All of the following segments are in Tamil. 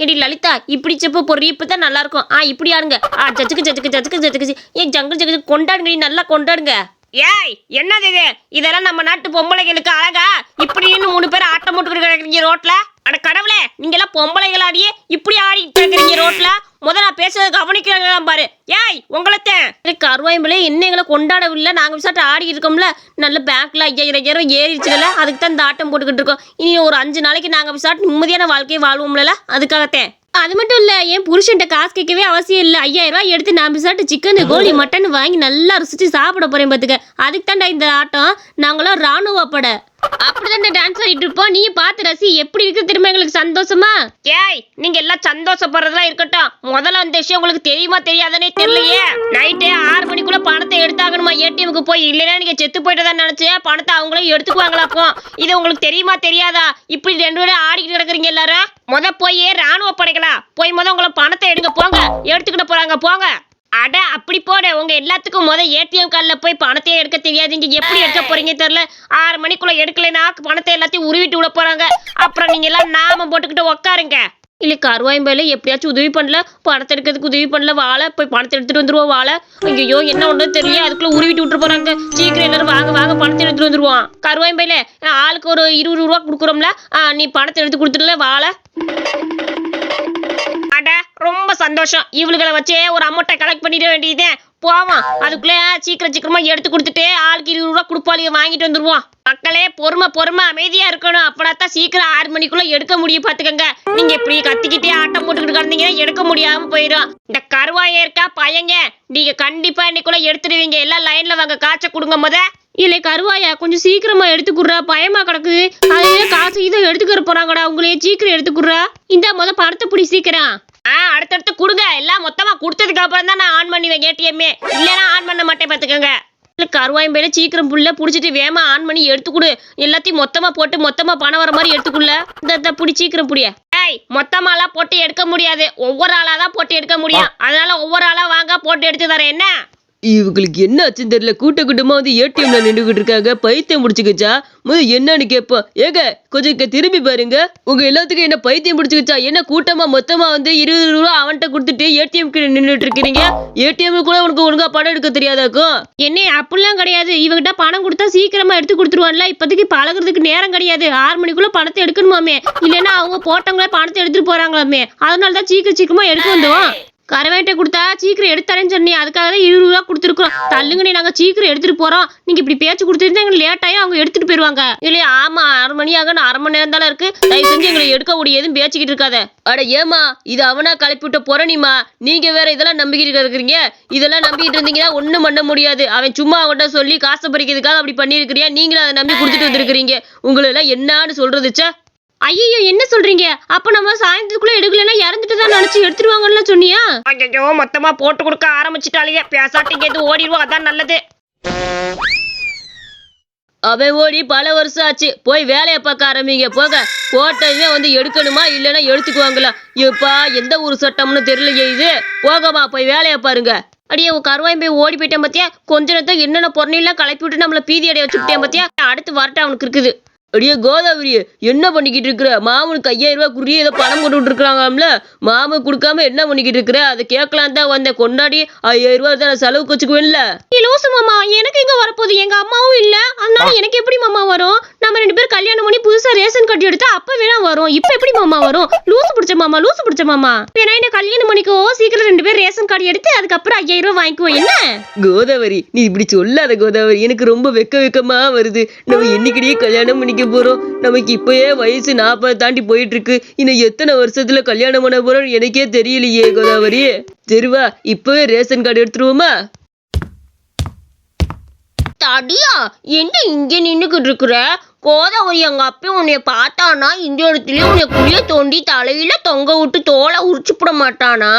ஏடி லலிதா இப்படி செப்பு பொறி இப்பதான் நல்லா இருக்கும். இப்படி ஆடுங்க. ஜச்சுக்கு ஜச்சுக்கு ஜச்சுக்கு ஜச்சுக்கு ஏன் ஜங்கு ஜங்கு கொண்டாடுங்க, நீ நல்லா கொண்டாடுங்க. ஏய் என்னது இது? இதெல்லாம் நம்ம நாட்டு பொம்பளைகளுக்கு அழகா? இப்படின்னு 3 பேர் ஆட்டம் போட்டு கிடக்குறீங்க ரோட்ல. அட கடவுளே, நீங்க எல்லாம் பொம்பளைகள் ஆடியே இப்படி ஆடிட்டு இருக்கிறீங்க ரோட்ல. நான் பேசுறது கவனிக்கிறாங்க பாரு. ஏய் உங்களைத்தான் கருவாயம்பளே என்ன எங்களை கொண்டாடவில்லை, நாங்க விசாட்டு ஆடி இருக்கோம்ல. நல்ல பேங்க்ல 5000 ஏறிச்சுல, அதுக்கு தான் இந்த ஆட்டம் போட்டுக்கிட்டு இருக்கோம். இனி ஒரு 5 நாளைக்கு நாங்க விசாட்டு நிம்மதியான வாழ்க்கையை வாழ்வோம்ல, அதுக்காகத்தான். அது மட்டும் இல்ல, என் புருஷன்ட்ட காசு கேட்கவே அவசியம் இல்லை. 5000 ரூபாய் எடுத்து நான் விசாட்டு சிக்கன் கோழி மட்டன் வாங்கி நல்லா ருசிச்சு சாப்பிட போறேன் பாத்துக்க. அதுக்கு தான்டா இந்த ஆட்டம். நாங்களாம் ராணுவ பட அப்படிதான் டான்ஸ் ஆடிட்டு இருப்போம். நீ பார்த்து ரசி. எப்படி இருக்கு திரும்ப எங்களுக்கு சந்தோஷமா? ஏய் நீங்க எல்லாம் சந்தோஷப்படுறதெல்லாம் இருக்கட்டும், முதல்ல அந்த விஷயம் உங்களுக்கு தெரியுமா தெரியாதனே தெரியலையே. நைட்டே 6 மணிக்குள்ள பணத்தை எடுத்தாகணுமா ஏடிஎம்க்கு போய். இல்லைன்னா நீங்க செத்து போயிட்டதான் நினைச்சேன், பணத்தை அவங்களே எடுத்துக்குவாங்களாக்கும். இது உங்களுக்கு தெரியுமா தெரியாதா? இப்படி 2 பேரும் ஆடிக்கிட்டு கிடக்குறீங்க எல்லாரும். போய் ராணுவ படைகளா போய் உங்களை பணத்தை எடுங்க போங்க. எடுத்துக்கிட்டு போறாங்க போங்க. அட அப்படி போட, உங்க எல்லாத்துக்கும் ஏடிஎம் கார்டில் போய் பணத்தையே எடுக்க தெரியாதீங்க. எப்படி எடுக்க போறீங்க தெரியல. 6 மணிக்குள்ள எடுக்கலைன்னா பணத்தை எல்லாத்தையும் உருவிட்டு விட போறாங்க. அப்புறம் நீங்க எல்லாம் நாம போட்டுக்கிட்டு உக்காருங்க. இல்ல கருவாயம்பையில எப்படியாச்சும் உதவி பண்ணல, பணத்தை எடுக்கிறதுக்கு உதவி பண்ணல. வாழை போய் பணத்தை எடுத்துட்டு வந்துருவோம். வாழை ஐயோ என்ன ஒண்ணு தெரியல, அதுக்குள்ள உருவிட்டு விட்டு போறாங்க. சீக்கிரம் எல்லாரும் வாங்க வாங்க பணத்தை எடுத்துட்டு வந்துருவோம். கருவாயம்பையில ஆளுக்கு ஒரு 20 ரூபா கொடுக்குறோம்ல, நீ பணத்தை எடுத்து கொடுத்துடல வாழை. அட ரொம்ப சந்தோஷம். இவளுகளை வச்சே ஒரு அமௌண்ட்டை கலெக்ட் பண்ணிட வேண்டியதே. போவோம், அதுக்குள்ளே சீக்கிரமா எடுத்து கொடுத்துட்டு ஆளுக்கு 20 ரூபா கொடுப்பாளிய வாங்கிட்டு வந்துருவோம். மக்களே பொறுமை அமைதியா இருக்கணும். அப்படாத்தான் சீக்கிரம் 6 மணிக்குள்ள எடுக்க முடியும் பாத்துக்கங்க. நீங்க இப்படி கத்திக்கிட்டே ஆட்டம் போட்டுக்கிட்டு கிடந்தீங்கன்னா எடுக்க முடியாம போயிடும். இந்த கருவாயம் இருக்கா பையங்க, நீங்க கண்டிப்பா இன்னைக்குள்ள எடுத்துடுவீங்க. எல்லாம் லைன்ல வாங்க, காய்ச்ச கொடுங்க. இல்லை கருவாயா கொஞ்சம் சீக்கிரமா எடுத்துக்குறா, பயமா கிடக்குது. அதே காசு இதை எடுத்துக்கிற போறாங்கடா, உங்களையே சீக்கிரம் எடுத்துக்குறா. இந்த பணத்தை பிடி சீக்கிரம். அடுத்தடுத்து கொடுங்க. எல்லாம் மொத்தமா கொடுத்ததுக்கு அப்புறம் தான் நான் ஆன் பண்ணுவேன் ஏடிஎம்மே. இல்லைன்னா ஆன் பண்ண மாட்டேன் பாத்துக்கோங்க. கருவாயம்பையில சீக்கிரம் புள்ள புடிச்சிட்டு வேமா ஆன் பண்ணி எடுத்துக்குடு. எல்லாத்தையும் மொத்தமா போட்டு மொத்தமா பணம் வர மாதிரி எடுத்துக்குள்ள. இந்த புடி சீக்கிரம் புடிய. ஏய் மொத்தமாலாம் போட்டு எடுக்க முடியாது, ஒவ்வொரு ஆளாதான் போட்டு எடுக்க முடியும். அதனால ஒவ்வொரு ஆளா வாங்க போட்டு எடுத்து தரேன். என்ன இவங்களுக்கு என்ன ஆச்சுன்னு தெரியல, கூட்டமா வந்து ஏடிஎம்ல நின்றுகிட்டு இருக்காங்க. பைத்தியம் முடிச்சுக்கிச்சா? என்னன்னு கேட்போம். ஏங்க கொஞ்சம் திரும்பி பாருங்க. உங்க எல்லாத்துக்கும் என்ன பைத்தியம் முடிச்சுக்கிச்சா? என்ன கூட்டமா மொத்தமா வந்து 20 ரூபா அவன்கிட்ட கொடுத்துட்டு ஏடிஎம்க்கு நின்றுட்டு இருக்கீங்க. ஏடிஎம் கூட உனக்கு ஒழுங்கா பணம் எடுக்க தெரியாதாக்கும்? என்ன அப்படிலாம் கிடையாது. இவங்கிட்ட பணம் கொடுத்தா சீக்கிரமா எடுத்து கொடுத்துருவான்ல. இப்போதைக்கு பழகுறதுக்கு நேரம் கிடையாது. 6 மணிக்குள்ள பணத்தை எடுக்கணுமாமே. இல்லைன்னா அவங்க போட்டவங்களே பணத்தை எடுத்துட்டு போறாங்களாமே. அதனாலதான் சீக்கிரமா எடுக்க வந்துவோம். கரவேட்டை கொடுத்தா சீக்கிரம் எடுத்தாரேன்னு சொன்னி, அதுக்காக தான் 20 ரூபா கொடுத்துருக்கோம். தள்ளுங்கண்ணே, நாங்க சீக்கிரம் எடுத்துட்டு போறோம். நீங்க இப்படி பேச்சு கொடுத்துருந்தா எங்களுக்கு லேட் ஆகி அவங்க எடுத்துட்டு போயிருவாங்க. இல்லையா? ஆமா 6 மணி ஆக 1/2 மணி நேரம் தானே இருக்கு. தயவு செஞ்சு எங்களை எடுக்க முடியாதுன்னு பேச்சுக்கிட்டு இருக்காத. அட ஏமா, இது அவனா கிளப்பி விட்ட போறனிமா. நீங்க வேற இதெல்லாம் நம்பிக்கிட்டு இருக்கிறீங்க. இதெல்லாம் நம்பிக்கிட்டு இருந்தீங்கன்னா ஒண்ணும் பண்ண முடியாது. அவன் சும்மா அவன்கிட்ட சொல்லி காசை பறிக்கிறதுக்காக அப்படி பண்ணிருக்கிறியா? நீங்களும் அதை நம்பி கொடுத்துட்டு வந்திருக்கிறீங்க. உங்களை எல்லாம் என்னன்னு சொல்றதுச்சா? ஐயோ என்ன சொல்றீங்க? அப்ப நம்ம சாயந்தரத்துக்குள்ள எடுக்கலன்னா இறந்துட்டு தான் நினைச்சு எடுத்துருவாங்கன்னு சொன்னியா? ஐயோ மொத்தமா போட்டு கொடுக்க ஆரம்பிச்சுட்டாலே. பேசாட்டிங்க எது ஓடிடுவோம், அதான் நல்லது. அவன் ஓடி பல வருஷம் ஆச்சு. போய் வேலையை பார்க்க ஆரம்பிங்க போக. போட்டதுமே வந்து எடுக்கணுமா இல்லைன்னா எடுத்துக்குவாங்களா? எப்பா எந்த ஒரு சட்டம்னு தெரியலையே இது. போகமா போய் வேலையை பாருங்க. அடியே உன் கருவாயும் போய் ஓடி போயிட்டேன் பாத்தியா? கொஞ்ச நேரத்தை என்னென்ன பொருளெல்லாம் கிளப்பி விட்டு நம்மள பீதி அடைய வச்சுக்கிட்டேன் பாத்தியா? அடுத்து வரட்ட அவனுக்கு இருக்குது. அடியே கோதாவரி, என்ன பண்ணிக்கிட்டு இருக்கிற? மாமனுக்கு 5000 ரூபாய் குறி ஏதோ பணம் கொண்டு விட்டுருக்காங்கல்ல, மாமன் கொடுக்காம என்ன பண்ணிக்கிட்டு இருக்கிற? அதை கேட்கலாம் தான் வந்தேன். கொண்டாடி 5000 ரூபாய் தான் செலவுக்கு வச்சுக்குவேன்ல. லூசு மாமா, எனக்கு எங்க வரப்போகுது? எங்க அம்மாவும் இல்ல, அதனால எனக்கு எப்படி மாமா வரும்? நம்ம 2 பேரும் கல்யாணம் பண்ணி புதுசா ரேஷன் கார்டு எடுத்தா அப்ப வேணா வரும். இப்ப எப்படி மாமா வரும்? லூசு பிடிச்ச மாமா. என்ன கல்யாணம் பண்ணிக்கோ, சீக்கிரம் 2 பேரும் ரேஷன் கார்டு எடுத்து அதுக்கப்புறம் 5000 ரூபாய் வாங்கிக்குவோம். என்ன கோதாவரி, நீ இப்படி சொல்லாத கோதாவரி. எனக்கு ரொம்ப வெக்கமா வருது. நம்ம என்னைக்கிடையே கல்யாணம் பண்ணிக்க போறோம். நமக்கு இப்பயே வயசு 40 தாண்டி போயிட்டு இருக்கு. இன்னும் எத்தனை வருஷத்துல கல்யாணம் பண்ண போறோம் எனக்கே தெரியலையே கோதாவரி. சரிவா, இப்பவே ரேஷன் கார்டு எடுத்துருவோமா? தடியா என்ன இங்க நின்னுக்கிட்டு இருக்கிற? கோதாவரி எங்க அப்பா உன்னைய பார்த்தானா இந்த இடத்துலயே உன்னை குளிய தோண்டி தலையில தொங்க விட்டு தோலை உரிச்சுப்பட மாட்டானா?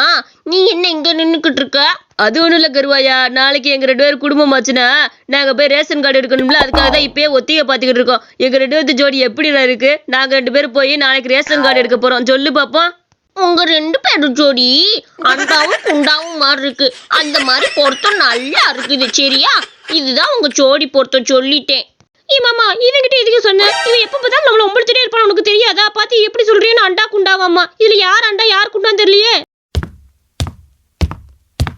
நீ என்ன இங்க நின்னுக்கிட்டு இருக்க? அது ஒண்ணும் இல்ல கருவாயா, நாளைக்கு எங்க 2 பேரும் குடும்பம் ஆச்சுன்னா நாங்க போய் ரேஷன் கார்டு எடுக்கணும்ல, அதுக்காக தான் இப்பயே ஒத்திகை பாத்துக்கிட்டு இருக்கோம். எங்க 2 பேர்த்து ஜோடி எப்படி இருக்கு? நாங்க 2 பேரும் போய் நாளைக்கு ரேஷன் கார்டு எடுக்க போறோம். சொல்லு பாப்போம். உங்க 2 பேரும் ஜோடி அண்டாவும் குண்டாவும் மாதிரி இருக்கு. அந்த மாதிரி பொருத்தம் நல்லா இருக்குது. சரியா? இதுதான் உங்க ஜோடி பொருத்தம். சொல்லிட்டேன். மாமா இவங்கிட்ட எதுக்கு சொன்ன? இவன் எப்ப பார்த்தாலும் நம்மள ஒம்பளுத்திட்டே இருப்பான். உனக்கு தெரியாதா? பாத்து எப்படி சொல்றேன்னு அண்டா குண்டாவாமா. இதுல யார் அண்டா யார் குண்டான்னு தெரியலையே.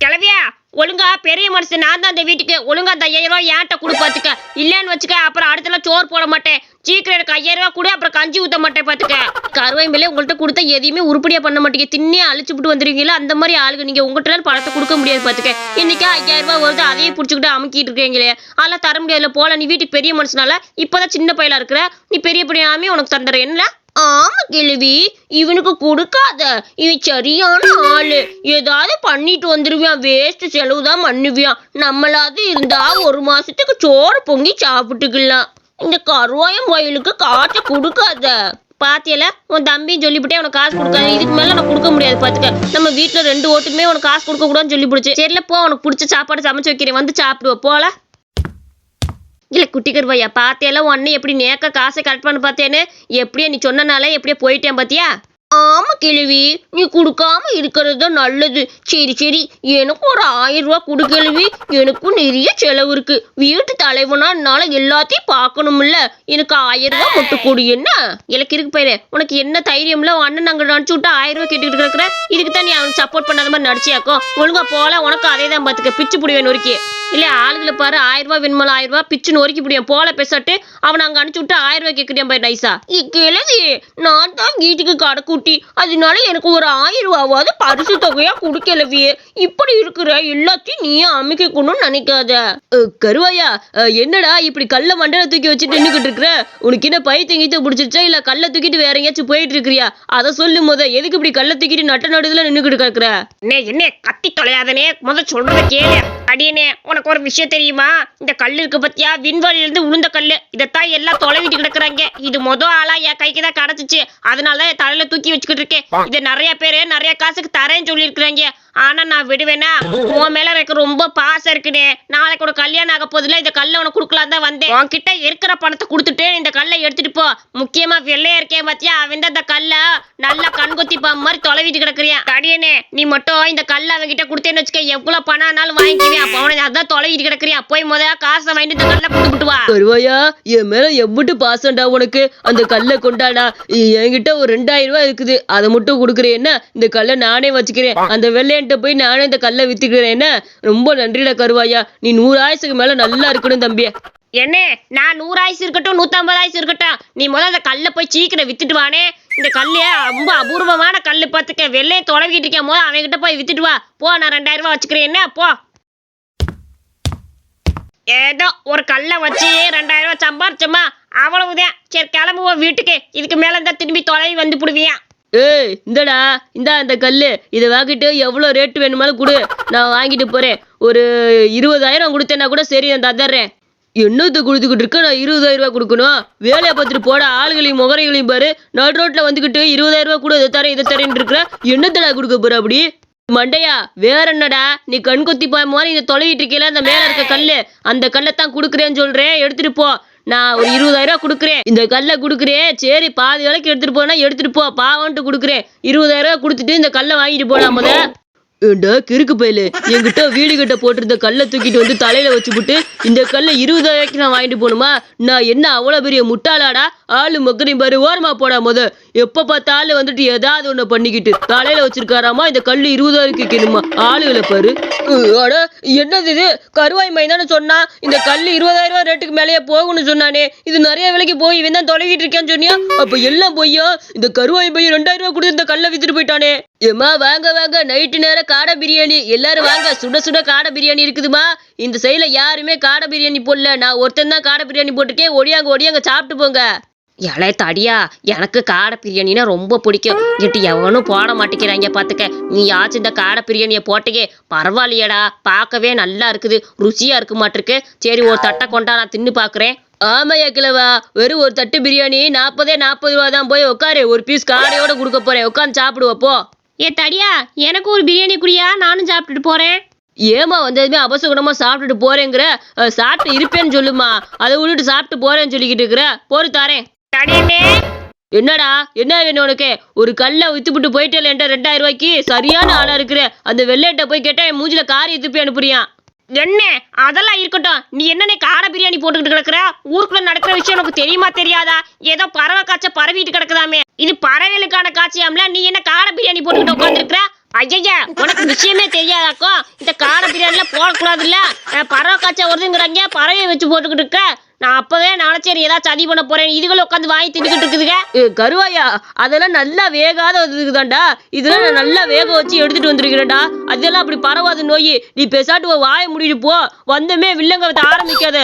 கிளவியா ஒழுங்கா பெரிய மனுஷன் நான் தான் அந்த வீட்டுக்கு ஒழுங்கா அந்த 5000 ரூபாய் ஏன்ட்ட கொடு பாத்துக்க. இல்லன்னு வச்சுக்க அப்புறம் அடுத்தலாம் சோறு போட மாட்டேன். சீக்கிரம் எனக்கு 5000 ரூபாய் கொடு, அப்புறம் கஞ்சி ஊத்த மாட்டேன் பாத்துக்க. கருவாய்மையில உங்கள்கிட்ட கொடுத்தா எதையுமே உருப்படியா பண்ண மாட்டீங்க. தின்னே அழிச்சு விட்டு வந்துருவீங்களா? அந்த மாதிரி ஆளுங்க நீங்க. உங்கள்கிட்ட பணத்தை கொடுக்க முடியாது பாத்துக்க. இன்னைக்கு 5000 ரூபாய் வருது, அதையே புடிச்சுக்கிட்டு அமுக்கிட்டு இருக்கீங்களே. அதெல்லாம் தர முடியாதுல. போல நீ வீட்டுக்கு பெரிய மனுஷனால இப்பதான் சின்ன பையலா இருக்கிற. நீ பெரிய பையனாமே உனக்கு தந்துடுற என்ன? ஆமா கேள்வி, இவனுக்கு கொடுக்காத. இவன் சரியான ஆளு. ஏதாவது பண்ணிட்டு வந்துருவியான். வேஸ்ட் செலவு தான் பண்ணுவியான். நம்மளாவது இருந்தா ஒரு மாசத்துக்கு சோறு பொங்கி சாப்பிட்டுக்கலாம். இந்த கருவாயம் வயலுக்கு காசை கொடுக்காத. பாத்தியல உன் தம்பியும் சொல்லிவிட்டே உனக்கு காசு கொடுக்காது. இதுக்கு மேல நான் கொடுக்க முடியாது பாத்துக்க. நம்ம வீட்டுல 2 ஓட்டுக்குமே உனக்கு காசு கொடுக்க கூடாதுன்னு சொல்லி பிடிச்சி. சரில போ, உனக்கு பிடிச்ச சாப்பாடு சமைச்சு வைக்கிறேன், வந்து சாப்பிடுவோம் போல. இல்ல குட்டி கருவாயா, பாத்தியெல்லாம் உன்னை எப்படி நேக்க காசை கரெக்ட் பண்ண பார்த்தேன்னு. எப்படியா நீ சொன்னனால எப்படியா போயிட்டேன் பாத்தியா? ஆமா கிழவி, நீ கொடுக்காம இருக்கிறது தான் நல்லது. சரி சரி, எனக்கு ஒரு 1000 ரூபாய் கொடு கிழவி. எனக்கும் நிறைய செலவு இருக்கு. வீட்டு தலைவனா என்னால எல்லாத்தையும் பார்க்கணும்ல. எனக்கு 1000 ரூபாய் மட்டும் கொடு. என்ன எனக்கு இருக்கு பயில. உனக்கு என்ன தைரியம்ல? உன் அண்ணன் நாங்க நினச்சு விட்டு 1000 ரூபாய் கேட்டுக்கிட்டு இருக்கிற. இதுக்கு தான் நீ அவனுக்கு சப்போர்ட் பண்ணாத மாதிரி நடிச்சியாக்கும். ஒழுங்கா போல, உனக்கு அதே தான் பாத்துக்க. பிச்சு புடிவேன் நொறுக்கி. இல்ல ஆளுகளை பாரு, 1000 ரூபாய் வேணுமால 1000 ரூபாய் பிச்சு நொறுக்கி புடிவேன். போல பேசாட்டு அவன் அங்க அனுப்பிச்சு விட்டு 1000 ரூபாய் கேட்குறேன் பாரு நைசா. கிழவி, நான் தான் வீட்டுக்கு கடை அதனால எனக்கு ஒரு 1000 ரூபாவது பரிசு தொகையா குடுக்கலவியே. இப்படி இருக்கிற எல்லாத்தையும் நீ அமைக்கணும்னு நினைக்காத. கருவாயா, என்னடா இப்படி கல்ல மண்டல தூக்கி வச்சுட்டு நின்னுக்கிட்டு இருக்கிற? உனக்கு என்ன பைத்தியங்கிட்ட பிடிச்சிருச்சா இல்ல கல்ல தூக்கிட்டு வேற எங்கேயாச்சும் போயிட்டு இருக்கிறியா? அதை சொல்லு முத. எதுக்கு இப்படி கல்ல தூக்கிட்டு நட்ட நடுதுல நின்னுக்கிட்டு கிடக்குற? என்ன கத்தி தொலையாதனே, முதல் சொல்றத கேளு. அடியனே, உனக்கு ஒரு விஷயம் தெரியுமா? இந்த கல்லு இருக்கு பத்தியா, விண்வெளியில இருந்து உளுந்த கல்லு. இதைத்தான் எல்லாம் தொலைவிட்டு கிடக்குறாங்க. இது மொதல் ஆளா என் கைக்கு தான் கிடைச்சிச்சு. அதனாலதான் என் தலையில தூக்கி வச்சுக்கிட்டு இருக்கேன். இதை நிறைய பேரு நிறைய காசுக்கு தரேன்னு சொல்லி இருக்கிறாங்க. ஆனா நான் விடுவேனா? உன் மேல எனக்கு ரொம்ப பாசம் இருக்குனே. நாளைக்கு ஒரு கல்யாணம் ஆக போதுல, இந்த கல்லை உனக்கு கொடுக்கலாம் தான் வந்தேன். உன்கிட்ட இருக்கிற பணத்தை கொடுத்துட்டு இந்த கல்லை எடுத்துட்டு போ. முக்கியமா வெள்ளையா இருக்கேன் பாத்தியா, அவன் அந்த கல்லை நல்லா கண்கொத்தி பாம்பு மாதிரி தொலைவிட்டு கிடக்குறியா. அடியனே, நீ மட்டும் இந்த கல்லை அவன்கிட்ட கொடுத்தேன்னு வச்சுக்க, எவ்வளவு பணம் ஆனாலும் வாங்கிக்குவேன். அப்ப அவனை அதான் தொலைவிட்டு கிடக்குறியா. போய் முதல்ல காசை வாங்கிட்டு இந்த கல்லை கொடுத்துட்டு வா. கருவாயா, என் மேல எவ்வளவு பாசம்டா உனக்கு. அந்த கல்லை கொண்டாடா. என்கிட்ட ஒரு 2000 ரூபாய் இருக்குது, அதை மட்டும் கொடுக்குறேன் என்ன? இந்த கல்லை நானே வச்சுக்கிறேன். அந்த வெள்ளையன்ட்ட போய் நானே இந்த கல்லை வித்துக்கிறேன் என்ன? ரொம்ப நன்றிடா கருவாயா. நீ 100 ஆயுசுக்கு மேல நல்லா இருக்கணும் தம்பி. என்ன, நான் 100 ஆயுசு இருக்கட்டும் 150 ஆயுசு இருக்கட்டும், நீ முதல்ல அந்த கல்லை போய் சீக்கிரம் வித்துட்டு வானே. இந்த கல்லு ரொம்ப அபூர்வமான கல்லு பார்த்துக்க. வெள்ளையை தொலைவிட்டு இருக்கேன் போது அவன்கிட்ட போய் வித்துட்டு வா. போ, நான் 2000 ரூபாய் வச்சுக்கிறேன் என்ன? போ. ஏதோ ஒரு கல்லை வச்சு 2000 ரூபாய் சம்பாரிச்சோமா, அவ்வளவுதான். சரி கிளம்புவோம் வீட்டுக்கு. இதுக்கு மேல இருந்தா திரும்பி தொலைவி வந்து புடுவியா. ஏய், இந்தடா இந்தா அந்த கல்லு. இதை வாங்கிட்டு எவ்வளவு ரேட்டு வேணுமாலும் கொடு, நான் வாங்கிட்டு போறேன். ஒரு 20000 கொடுத்தேன்னா கூட சரி, நான் தந்துடுறேன். என்னத்தை கொடுத்துக்கிட்டு இருக்க? நான் 20000 ரூபாய் கொடுக்கணும்? வேலையை பார்த்துட்டு போட. ஆளுகளையும் முகரைகளையும் பாரு. நடு ரோட்ல வந்துக்கிட்டு 20000 ரூபாய் கூட இதை தரேன் இதை தரேன்னு இருக்கிற. என்னத்தடா கொடுக்க போற அப்படி? மண்டையா, வேற என்னடா? நீ கண் கொத்தி போய் மாதிரி இந்த தொலைவிட்டு இருக்கல, அந்த மேல இருக்க கல்லு, அந்த கல்லை தான் கொடுக்குறேன்னு சொல்றேன். எடுத்துட்டு போ. நான் ஒரு 20000 ரூபாய் கொடுக்குறேன். இந்த கல்லை கொடுக்குறேன். சரி, பாதி வேலைக்கு எடுத்துட்டு போனா எடுத்துட்டு போ. பாவன்ட்டு கொடுக்குறேன். 20000 ரூபாய் கொடுத்துட்டு இந்த கல்லை வாங்கிட்டு போனா முத. ஏண்டா கிறுக்கு பயலு, என்கிட்ட வீடு கட்ட போட்டிருந்த கல்லை தூக்கிட்டு வந்து தலையில வச்சுப்புட்டு இந்த கல்லை 20000 நான் வாங்கிட்டு போகணுமா? நான் என்ன அவ்வளவு பெரிய முட்டாளாடா? ஆளு மக்கரையும் பாரு, ஓரமா போடா முத. எப்ப பார்த்தாலும் வந்துட்டு ஏதாவது ஒண்ணு பண்ணிக்கிட்டு தலையில வச்சிருக்காராமா. இந்த கல்லு 20000 கேட்கணுமா? ஆளுகளை பாரு. அட என்னது இது? கருவாய் மை தானே சொன்னா இந்த கல்லு 20000 ரூபாய் ரேட்டுக்கு மேலேயே போகும்னு சொன்னானே. இது நிறைய விலைக்கு போய் இவன் தான் தொலைவிட்டு இருக்கேன்னு சொன்னியா? அப்ப எல்லாம் பொய்யா? இந்த கருவாய் பையன் 2000 ரூபாய் கொடுத்து இந்த கல்லை வித்துட்டு போயிட்டானே. ஏமா வாங்க வாங்க, நைட்டு நேரம் காடை பிரியாணி. எல்லாரும் வாங்க, சுட சுட காடை பிரியாணி இருக்குதுமா. இந்த சைடுல யாருமே காடை பிரியாணி போடல. நான் ஒருத்தன் தான் காடை பிரியாணி போட்டிருக்கேன். ஒடியாங்க சாப்பிட்டு போங்க. இலை தடியா, எனக்கு காடை பிரியாணினா ரொம்ப பிடிக்கும். எட்டு எவனும் போட மாட்டேங்கிறாங்க பாத்துக்க. நீ யாச்சும் இந்த காடை பிரியாணியை போட்டுக்கே. பரவாயில்லையடா, பார்க்கவே நல்லா இருக்குது, ருசியா இருக்கு மாட்டிருக்கு. சரி, ஒரு தட்டை கொண்டா, நான் தின்னு பாக்குறேன். ஆமையா கிழவா, வெறும் ஒரு தட்டு பிரியாணி 40 ரூபா தான். போய் உட்காரு, ஒரு பீஸ் காடையோட கொடுக்க போறேன். உட்காந்து சாப்பிடுவப்போ. ஏ தடியா, எனக்கு ஒரு பிரியாணி குடியா, நானும் சாப்பிட்டுட்டு போறேன். ஏமா வந்ததுமே அபசகுணமா சாப்பிட்டுட்டு போறேங்கிற? சாப்பிட்டு இருப்பேன்னு சொல்லுமா, அதை விட்டுட்டு சாப்பிட்டு போறேன்னு சொல்லிக்கிட்டு இருக்கிற. போரு தாரேன். என்னடா என்ன வேணும் உனக்கு? ஒரு கல்லை வித்துப்பிட்டு போயிட்டே 2000 ரூபாய்க்கு. சரியான ஆளா இருக்கிற. அந்த வெள்ளையிட்ட போய் கேட்டா என் மூஞ்சில காரி துப்பி அனுப்புறியான். என்ன அதெல்லாம் இருக்கட்டும், நீ என்னன்னே காடை பிரியாணி போட்டுக்கிட்டு கிடக்குற? ஊருக்குள்ள நடக்கிற விஷயம் உனக்கு தெரியுமா தெரியாதா? ஏதோ பறவை காய்ச்ச பரவிட்டு கிடக்குதாமே, இது பறவைகளுக்கான காட்சியாம்ல, நீ என்ன காடை பிரியாணி போட்டுக்கிட்டு உட்காந்துருக்குற? ஐயா, உனக்கு விஷயமே தெரியாதாக்கும். இந்த காடை பிரியாணில போடக்கூடாதுல்ல, பறவை காய்ச்சா வருதுங்கிறாங்க, பறவையை வச்சு போட்டுக்கிட்டு இருக்க. நான் அப்பவே நினைச்சேன் ஏதாவது சதி பண்ண போறேன், இதுகளும் உட்காந்து வாங்கி தின்னுக்கிட்டு இருக்குதுங்க. கருவாயா, அதெல்லாம் நல்லா வேகாத இதுதான்டா. இதெல்லாம் நான் நல்லா வேக வச்சு எடுத்துட்டு வந்திருக்கிறேன்டா. அதெல்லாம் அப்படி பரவாது நோய். நீ பெசாட்டு வாயை மூடிட்டு போ. வந்தமே வில்லங்க ஆரம்பிக்காத.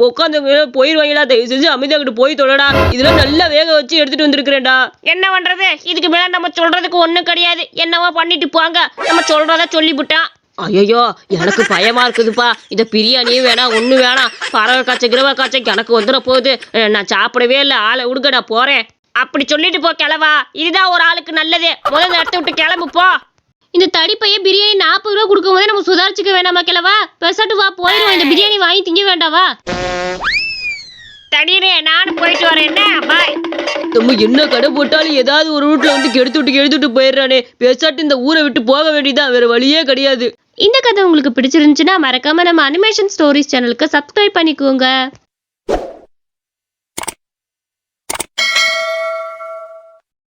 உட்காந்து போயிருவாங்களா? தயவு செஞ்சு அமைதியாகிட்டு போய் தொழடா. இதெல்லாம் நல்லா வேக வச்சு எடுத்துட்டு வந்திருக்கிறேன்டா. என்ன பண்றது, இதுக்கு மேல நம்ம சொல்றதுக்கு ஒண்ணும் கிடையாது. என்னவோ பண்ணிட்டு போங்க, நம்ம சொல்றத சொல்லிவிட்டான். ஐயோ, எனக்கு பயமா இருக்குதுப்பா. இந்த பிரியாணியும் வேணாம், ஒண்ணு வேணாம். பறவை காய்ச்ச கிரவ காய்ச்ச எனக்கு வந்துட போகுது. நான் சாப்பிடவே இல்லை. ஆளை விடுங்க, நான் போறேன். அப்படி சொல்லிட்டு போ கிளவா, இதுதான் ஒரு ஆளுக்கு நல்லது. முதல்ல இடத்த விட்டு கிளம்பு போ. இந்த தடிப்பைய பிரியாணி 40 ரூபா கொடுக்கும் போதே நம்ம சுதாரிச்சுக்க வேண்டாமா கிழவா? பெசாட்டு வா போயிடுவோம். இந்த பிரியாணி வாங்கி திங்க வேண்டாவா? தடியனே, நானும் போயிட்டு வரேன். என்ன பாய். நம்ம என்ன கடை போட்டாலும் ஏதாவது ஒரு ரூட்ல வந்து கெடுத்துட்டு போயிடுறானே. பெசாட்டு இந்த ஊரை விட்டு போக வேண்டியதான், வேற வழியே கிடையாது. இந்த கதை உங்களுக்கு பிடிச்சிருந்துச்சுன்னா மறக்காம நம்ம அனிமேஷன் ஸ்டோரிஸ் சேனலுக்கு சப்ஸ்கிரைப் பண்ணிக்கோங்க.